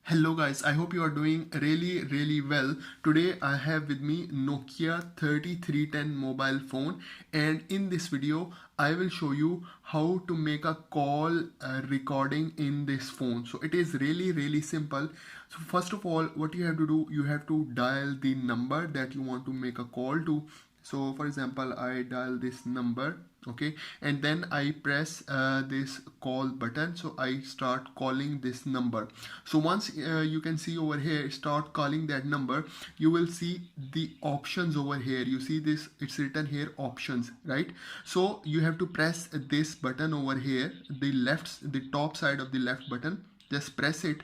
Hello guys, I hope you are doing really well. Today I have with me Nokia 3310 mobile phone, and in this video I will show you how to make a call recording in this phone. So it is really simple. So first of all, what you have to do, you have to dial the number that you want to make a call to. So for example, I dial this number, okay, and then I press this call button, so I start calling this number. So once you can see over here, start calling that number, you will see the options over here. You see this, it's written here options, right? So you have to press this button over here, the top side of the left button. Just press it,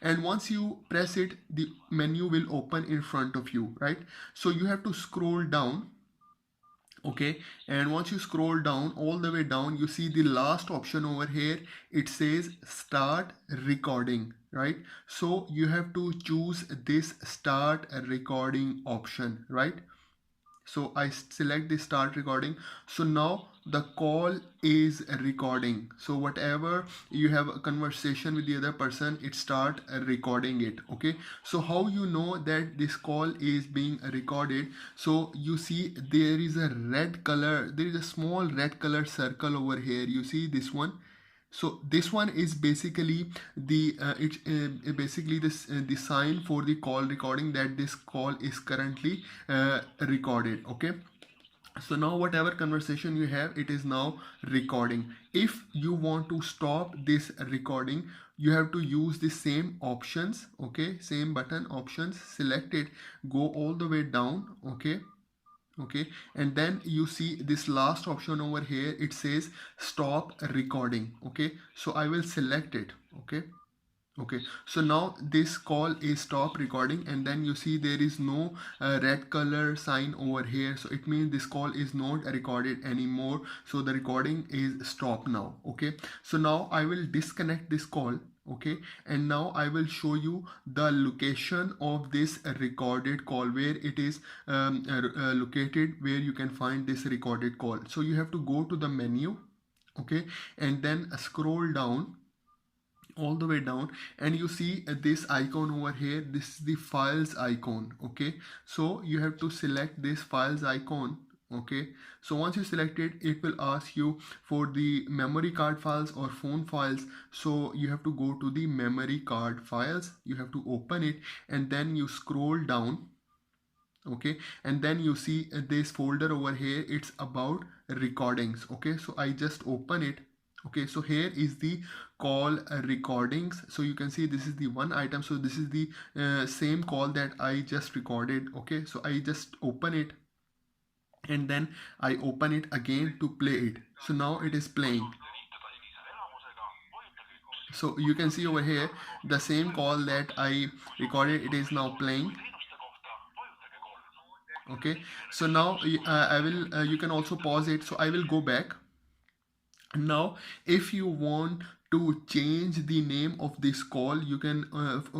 and once you press it, the menu will open in front of you, right? So you have to scroll down, okay, and once you scroll down all the way down, you see the last option over here. It says start recording, right? So you have to choose this start recording option, right? So I select the start recording. So now the call is recording. So whatever you have a conversation with the other person, it start recording it, okay? So how you know that this call is being recorded? So you see there is a red color, there is a small red color circle over here. You see this one? So this one is basically basically this the sign for the call recording, that this call is currently recorded, okay? So now whatever conversation you have, it is now recording. If you want to stop this recording, you have to use the same options, okay, same button options, select it, go all the way down, okay, and then you see this last option over here. It says stop recording, okay, so I will select it, okay, so now this call is stop recording, and then you see there is no red color sign over here, so it means this call is not recorded anymore. So the recording is stopped now, okay? So now I will disconnect this call, okay, and now I will show you the location of this recorded call, where it is located, where you can find this recorded call. So you have to go to the menu, okay, and then scroll down all the way down, and you see this icon over here. This is the files icon, okay? So you have to select this files icon, okay? So once you select it, it will ask you for the memory card files or phone files. So you have to go to the memory card files, you have to open it, and then you scroll down, okay, and then you see this folder over here. It's about recordings, okay? So I just open it, okay? So here is the call recordings. So you can see this is the one item. So this is the same call that I just recorded, okay? So I just open it, and then I open it again to play it. So now it is playing. So you can see over here the same call that I recorded, it is now playing, okay? So now I will you can also pause it. So I will go back. Now if you want to change the name of this call, you can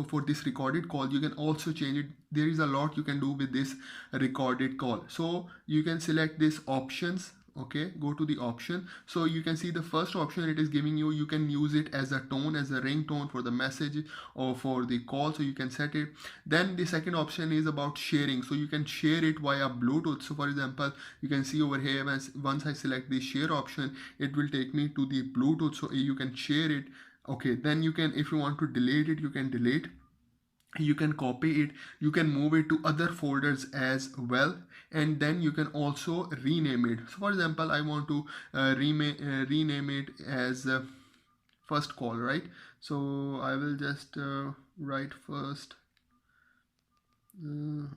for this recorded call, you can also change it. There is a lot you can do with this recorded call. So you can select this options, okay, go to the option. So you can see the first option it is giving you, you can use it as a tone, as a ringtone for the message or for the call, so you can set it. Then the second option is about sharing, so you can share it via Bluetooth. So for example, you can see over here, once I select the share option, it will take me to the Bluetooth, so you can share it, okay? Then you can, if you want to delete it, you can delete, you can copy it, you can move it to other folders as well, and then you can also rename it. So for example, I want to rename it as first call, right? So I will just write first,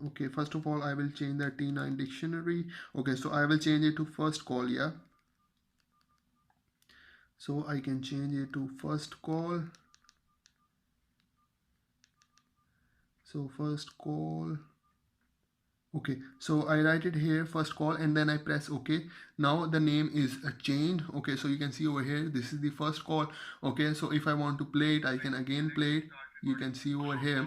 okay, first of all I will change the T9 dictionary, okay, so I will change it to first call, yeah. So I can change it to first call. So first call, okay, so I write it here first call, and then I press okay. Now the name is changed, okay? So you can see over here, this is the first call, okay? So if I want to play it, I can again play it, you can see over here.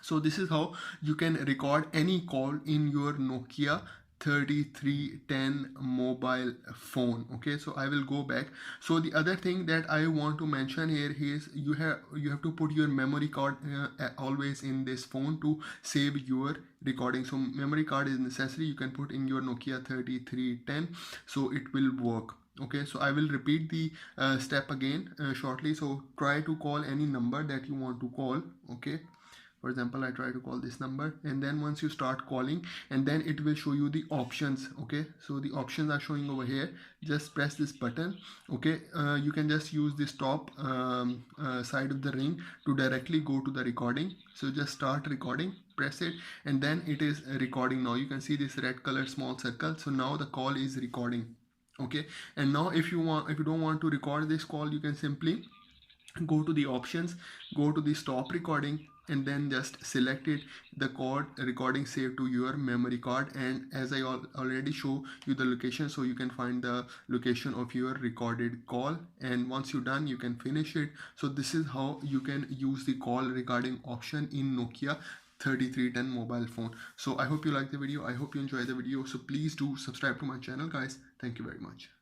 So this is how you can record any call in your Nokia 3310 mobile phone. Okay, so I will go back. So the other thing that I want to mention here is you have to put your memory card always in this phone to save your recording. So memory card is necessary. You can put in your Nokia 3310, so it will work. Okay, so I will repeat the step again shortly. So try to call any number that you want to call. Okay, for example, I try to call this number, and then once you start calling, and then it will show you the options. Okay, so the options are showing over here. Just press this button. Okay, you can just use this top side of the ring to directly go to the recording. So just start recording, press it, and then it is recording. Now you can see this red color small circle. So now the call is recording. Okay, and now if you don't want to record this call, you can simply go to the options, go to the stop recording, and then just select it, the code recording saved to your memory card. And as I already show you the location, so you can find the location of your recorded call, and once you're done you can finish it. So this is how you can use the call recording option in Nokia 3310 mobile phone. So I hope you like the video, I hope you enjoy the video. So please do subscribe to my channel, guys. Thank you very much.